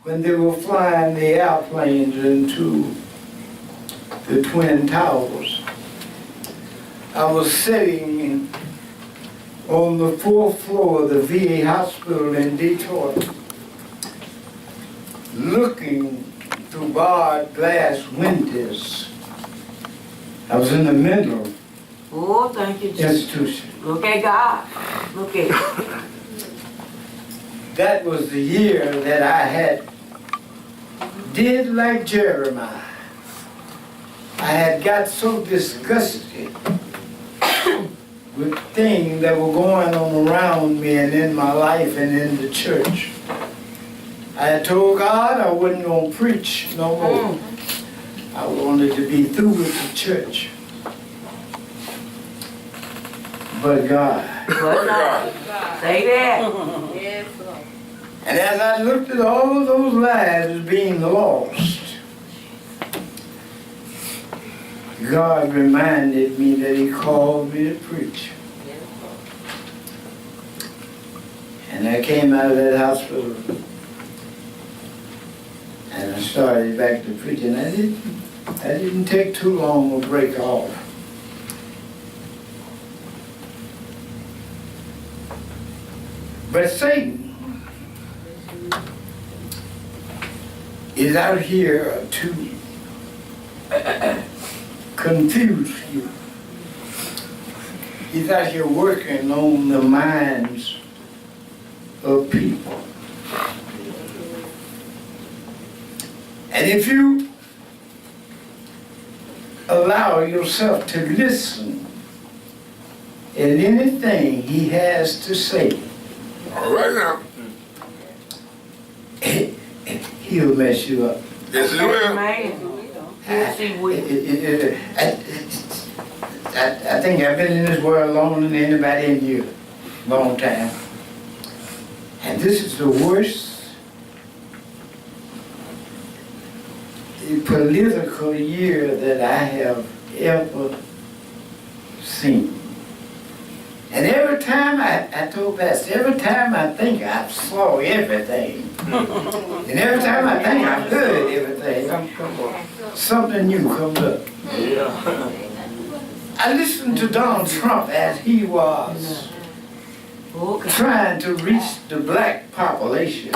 when they were flying the airplanes into the Twin Towers. I was sitting on the 4th floor of the VA hospital in Detroit, looking through barred glass windows. I was in the mental Thank you, Jesus. institution. Look at God. Look at it. That was the year that I did like Jeremiah. I had got so disgusted with things that were going on around me and in my life and in the church. I had told God I wasn't going to preach no more. I wanted to be through with the church. But God. But God. Say that. Yes, Lord. And as I looked at all of those lives being lost, God reminded me that He called me to preach. And I came out of that hospital and I started back to preaching. I didn't take too long to break off. But Satan is out here to confuse you. He's out here working on the minds of people. And if you allow yourself to listen at anything he has to say, All right now. he'll mess you up. Yes, it will. Man. Yes, He will. I think I've been in this world longer than anybody in here. Long time. And this is the worst political year that I have ever seen. And every time I told Pastor, every time I think I saw everything, and every time I think I've heard everything, something new comes up. I listened to Donald Trump as he was trying to reach the black population.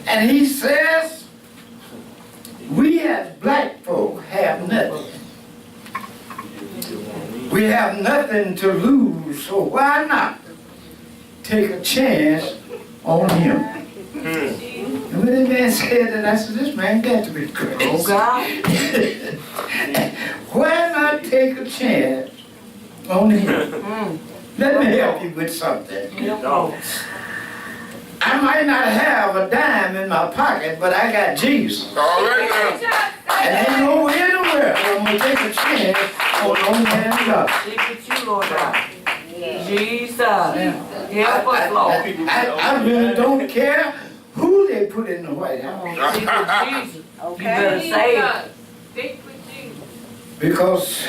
And he says, we as black folk have nothing. We have nothing to lose, so why not take a chance on him? And when that man said that, I said, this man got to be crazy. Oh, God. Why not take a chance on him? Let me help you with something. I might not have a dime in my pocket, but I got Jesus. All right now. And ain't no way in the world I'm going to take a chance on no man God. Stick with you, Lord God. Jesus. Help us, Lord. I really don't care who they put in the White House. Stick with Jesus. You better say it. Stick with Jesus. Because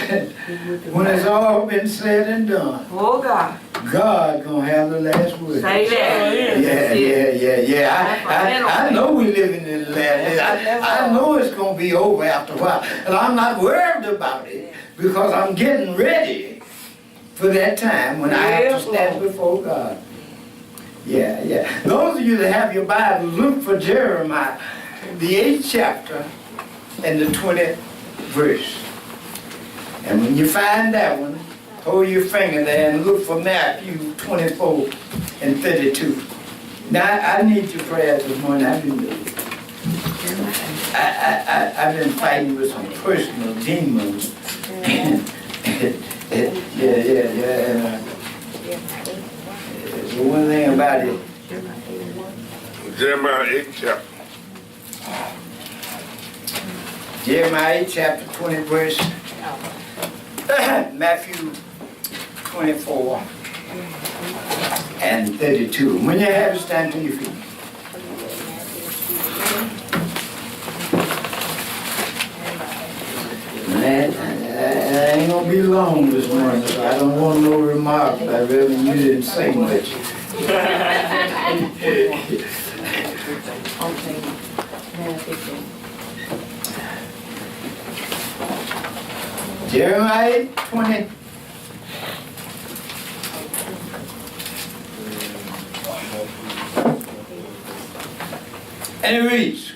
when it's all been said and done, Oh, God. God gonna have the last word. Say that. Yeah. I know we living in the last. I know it's gonna be over after a while, and I'm not worried about it because I'm getting ready for that time when I have to stand before God. Yeah. Those of you that have your Bible, look for Jeremiah, the 8th chapter and the 20th verse. And when you find that one, hold your finger there and look for Matthew 24 and 32. Now, I need your prayers this morning. I've been fighting with some personal demons. Yeah. The one thing about it, Jeremiah 8th chapter. Jeremiah 8 chapter 20 verse, Matthew 24 and 32. When you have it, stand to your feet. Man, I ain't gonna be long this morning, so I don't want no remarks by Reverend. You didn't say much. Okay. Now, 15. Jeremiah 20. And it reads,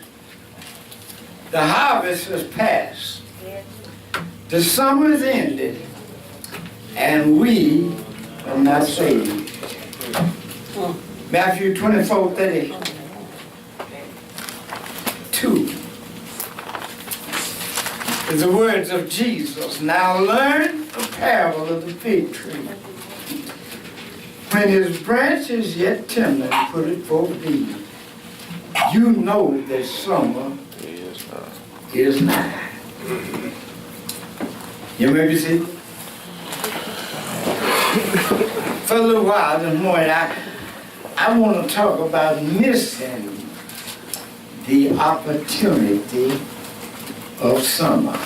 the harvest is past, the summer is ended, and we are not saved. Matthew 24:32 is the words of Jesus. Now learn the parable of the fig tree. When his branch is yet tender, put it forth deep. You know that summer is nigh. You may be seated. For a little while this morning, I want to talk about missing the opportunity of summer.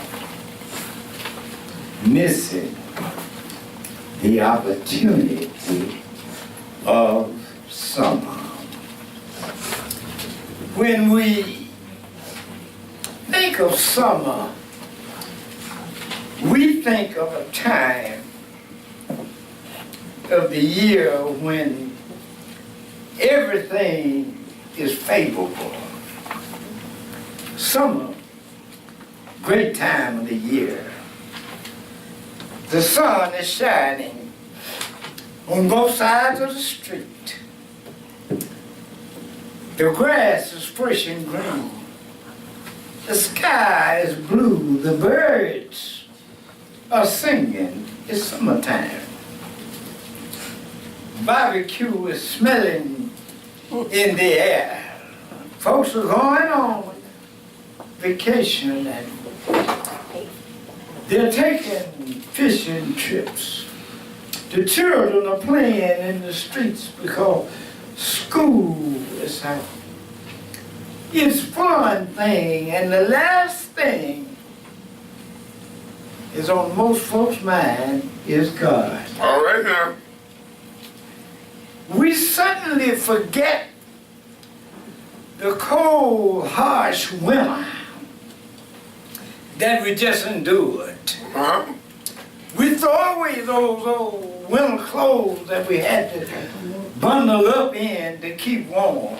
Missing the opportunity of summer. When we think of summer, we think of a time of the year when everything is favorable. Summer, great time of the year. The sun is shining on both sides of the street. The grass is fresh and green. The sky is blue. The birds are singing. It's summertime. Barbecue is smelling in the air. Folks are going on vacation and they're taking fishing trips. The children are playing in the streets because school is out. It's fun thing, and the last thing is on most folks' mind is God. All right now. We suddenly forget the cold, harsh winter that we just endured. Uh-huh. We throw away those old winter clothes that we had to bundle up in to keep warm.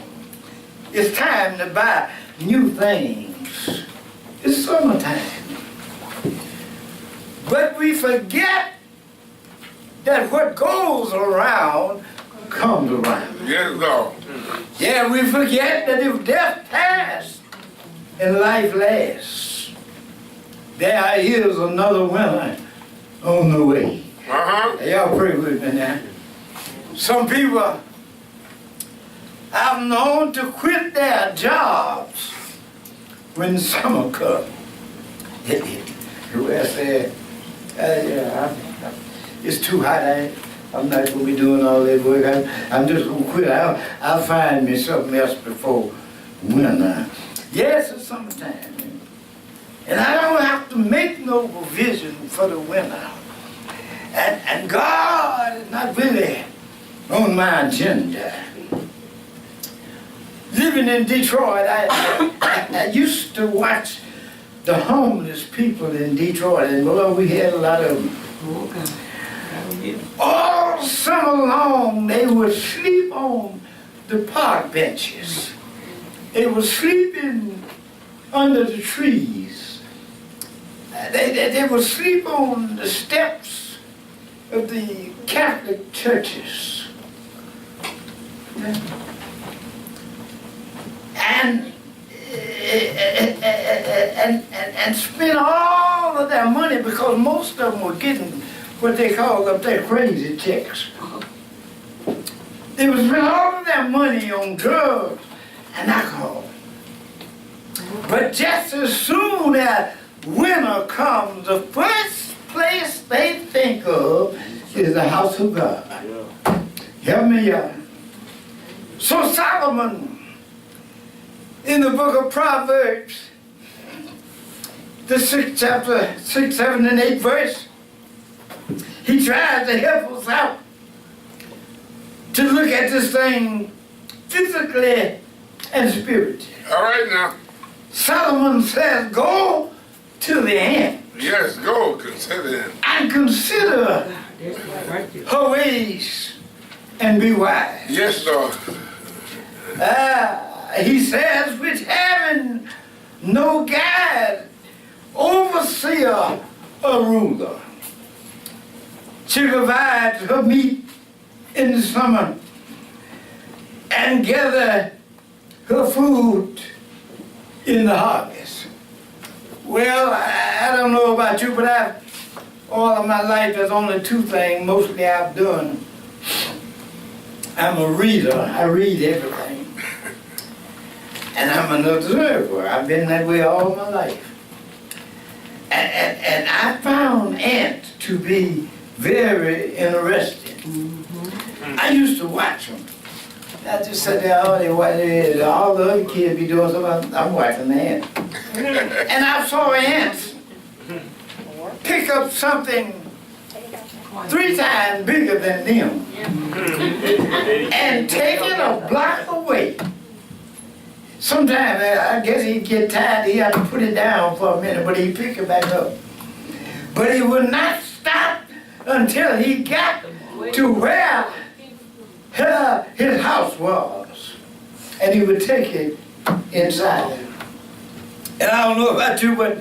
It's time to buy new things. It's summertime. But we forget that what goes around comes around. Yes, Lord. Yeah, we forget that if death passed and life lasts, there is another winter on the way. Uh-huh. Y'all pray with me now. Some people I've known to quit their jobs when summer comes. Who else said, it's too hot, I'm not going to be doing all that work. I'm just going to quit. I'll find me something else before winter. Yes, it's summertime. And I don't have to make no provision for the winter. And God is not really on my agenda. Living in Detroit, I used to watch the homeless people in Detroit, and well, we had a lot of them. All summer long, they would sleep on the park benches. They were sleeping under the trees. They would sleep on the steps of the Catholic churches. And spend all of their money because most of them were getting what they called up there crazy checks. They would spend all of their money on drugs and alcohol. But just as soon as winter comes, the first place they think of is the house of God. Help me out. So Solomon, in the book of Proverbs, the 6th chapter, 6, 7, and 8 verse, he tries to help us out to look at this thing physically and spiritual. All right now. Solomon says, go to the ant Yes, go. Consider him. and consider That's right there. her ways and be wise. Yes, Lord. He says, which having no guide, overseer, or ruler. She provides her meat in the summer and gather her food in the harvest. Well, I don't know about you, but all of my life there's only two things mostly I've done. I'm a reader. I read everything. And I'm an observer. I've been that way all my life. And I found ants to be very interesting. I used to watch them. I just sat there, all the other kids be doing something, I'm watching the ants. And I saw ants pick up something 3 times bigger than them and take it a block away. Sometimes I guess he'd get tired, he had to put it down for a minute, but he'd pick it back up. But he would not stop until he got to where his house was. And he would take it inside. And I don't know about you, but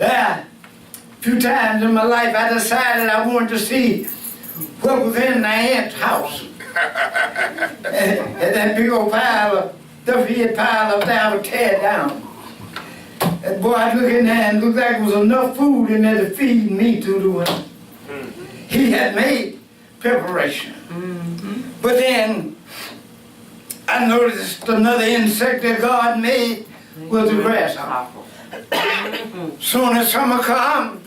a few times in my life I decided I wanted to see what was in the ant's house. and that big old pile of stuff he had piled up there, I would tear it down. And boy, I'd look in there and it looked like there was enough food in there to feed me through the winter. He had made preparation. But then I noticed another insect that God made was the grasshopper. Soon as summer comes,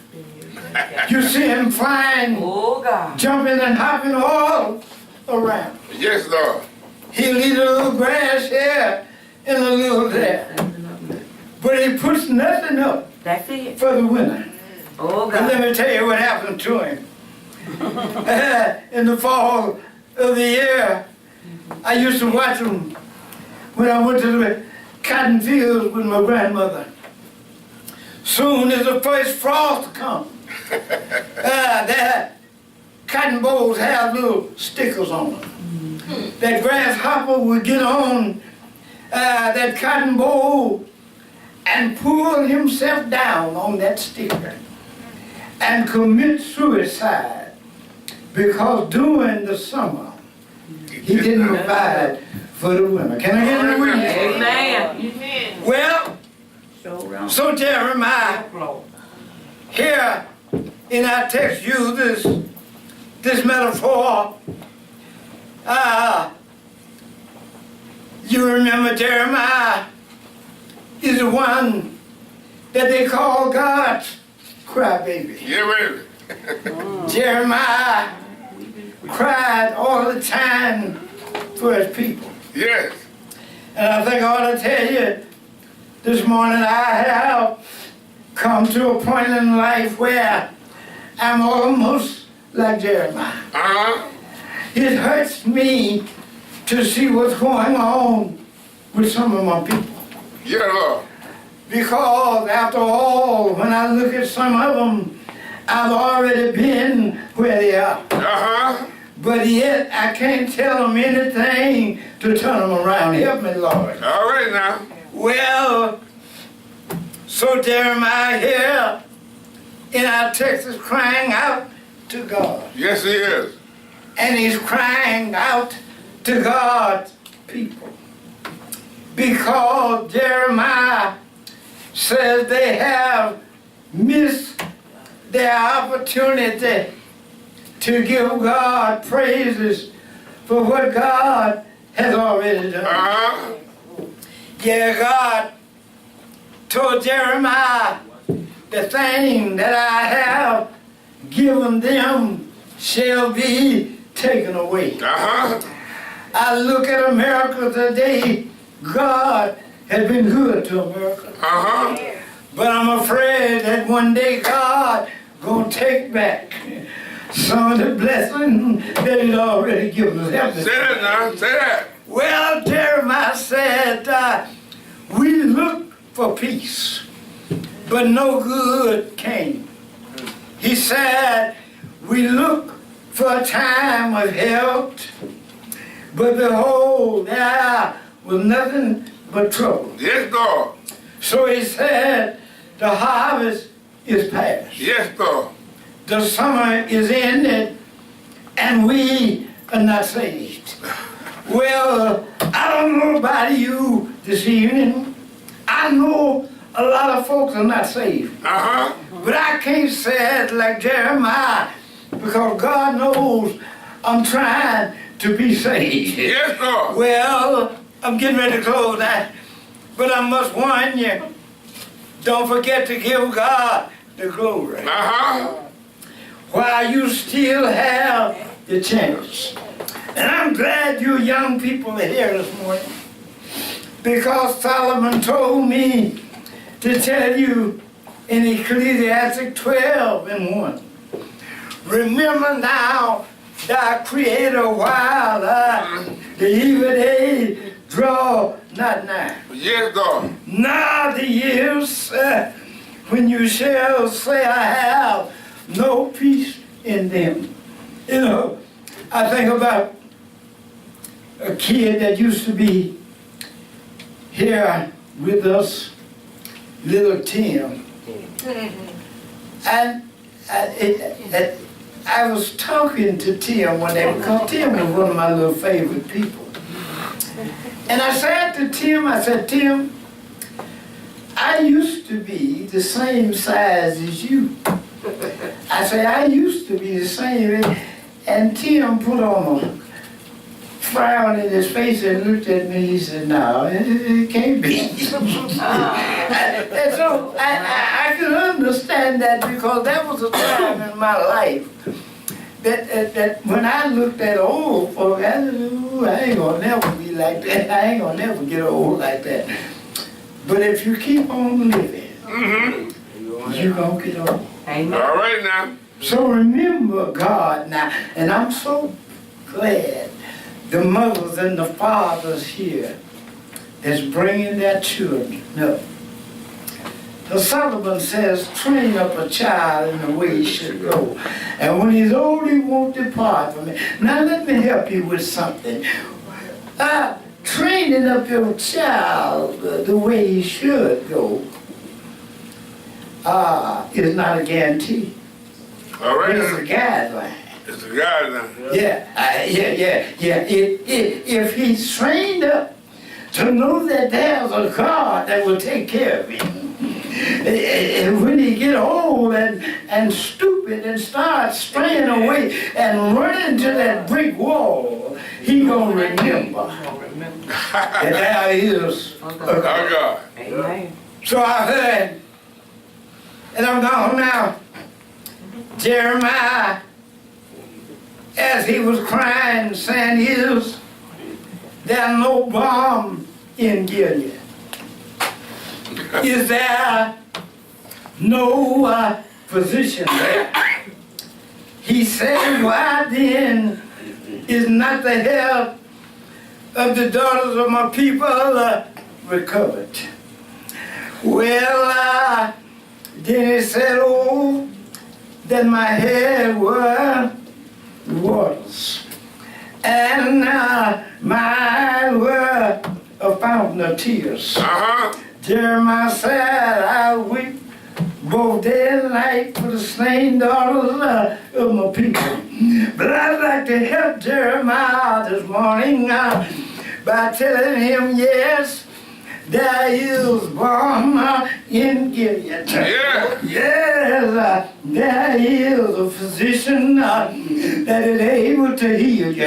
you see him flying, Oh, God. jumping and hopping all around. Yes, Lord. He'll eat a little grass here and a little there. But he puts nothing up That's it. for the winter. Oh, And let God. me tell you what happened to him. In the fall of the year, I used to watch him when I went to the cotton fields with my grandmother. Soon as the first frost comes, that cotton bolls have little stickers on them. That grasshopper would get on that cotton boll and pull himself down on that sticker and commit suicide because during the summer he didn't provide for the winter. Can I get a witness? Amen. Well, so Jeremiah here in our text uses this metaphor. You remember Jeremiah is the one that they call God's crybaby. Yeah, baby. Jeremiah cried all the time for his people. Yes. And I think I ought to tell you this morning I have come to a point in life where I'm almost like Jeremiah. Uh-huh. It hurts me to see what's going on with some of my people. Yeah, Lord. Because after all, when I look at some of them, I've already been where they are. Uh-huh. But yet I can't tell them anything to turn them around. Help me, Lord. All right now. Well, so Jeremiah here in our text is crying out to God. Yes, he is. And he's crying out to God's people. Because Jeremiah says they have missed their opportunity to give God praises for what God has already done. Uh-huh. Yeah, God told Jeremiah, the thing that I have given them shall be taken away. Uh-huh. I look at America today, God has been good to America. Uh-huh. But I'm afraid that one day God gonna take back some of the blessing that he's already given us. Help me. Say that now. Say that. Well, Jeremiah said, we looked for peace, but no good came. He said, we looked for a time of health, but behold, there was nothing but trouble. Yes, God. So he said, the harvest is past. Yes, God. The summer is ended, and we are not saved. Well, I don't know about you this evening. I know a lot of folks are not saved. Uh-huh. But I can't say it like Jeremiah, because God knows I'm trying to be saved. Yes, God. Well, I'm getting ready to close that, but I must warn you, don't forget to give God the glory Uh-huh. while you still have the chance. And I'm glad you young people are here this morning, because Solomon told me to tell you in Ecclesiastic 12:1, remember now thy Creator while the evil days draw not nigh. Yes, God. Now the years when you shall say, I have no peace in them. You know, I think about a kid that used to be here with us, little Tim. And I was talking to Tim one day, because Tim was one of my little favorite people. And I said to Tim, I said, Tim, I used to be the same size as you. I said, I used to be the same. And Tim put on a frown in his face and looked at me. He said, no, it can't be. And so I could understand that, because that was a time in my life that when I looked at old folk, I said, ooh, I ain't gonna never be like that. I ain't gonna never get old like that. But if you keep on living, you're gonna get old. Amen. All right now. So remember God now. And I'm so glad the mothers and the fathers here is bringing their children up. The Solomon says, train up a child in the way he should go. And when he's old, he won't depart from it. Now let me help you with something. Training up your child the way he should go is not a guarantee. All right It's now. a guideline. It's a God now. Yeah. If he's trained up to know that there's a God that will take care of him, when he get old and stupid and start straying away and running to that brick wall, he gonna remember that there is a Our God. God. Amen. So I heard, and I'm gone now, Jeremiah, as he was crying, saying, is there no balm in Gilead? Is there no physician there? He said, why then is not the health of the daughters of my people recovered? Well, then he said, oh, that my head were waters, and my eyes were a fountain of tears. Uh-huh. Jeremiah said, I weep both day and night for the slain daughters of my people. But I'd like to help Jeremiah this morning by telling him, yes, there is balm in Gilead. Yeah. Yes, there is a physician that is able to heal you.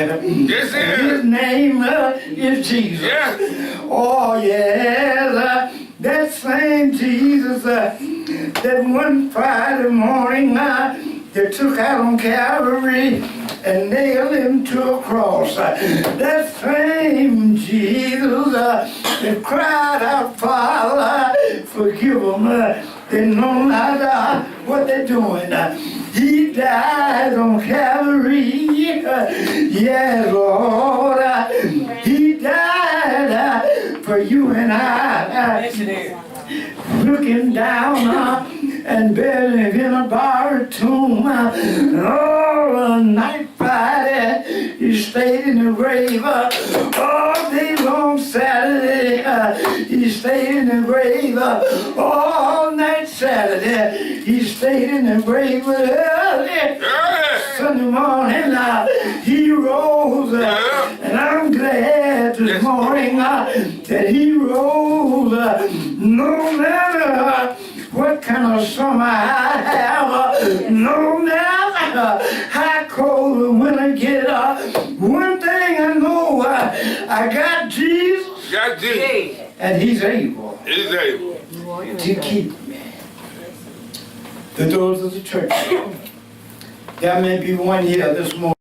Yes, it is. His name is Jesus. Yeah. Oh, yes, that same Jesus that one Friday morning they took out on Calvary and nailed him to a cross. That same Jesus that cried out, Father, forgive them. They know not what they're doing. He died on Calvary. Yes, Lord. He died you and I Yes, it is. looking down and buried in a borrowed tomb. All night Friday, he stayed in the grave. All day long Saturday, he stayed in the grave. All night Saturday, he stayed in the grave. But early Sunday morning, he rose. And I'm glad this morning that he rose. No matter what kind of summer I have, no matter how cold the winter get, one thing I know, I got Jesus, Got Jesus. and he's able He's able. to keep me. The doors of the church. There may be one here this morning.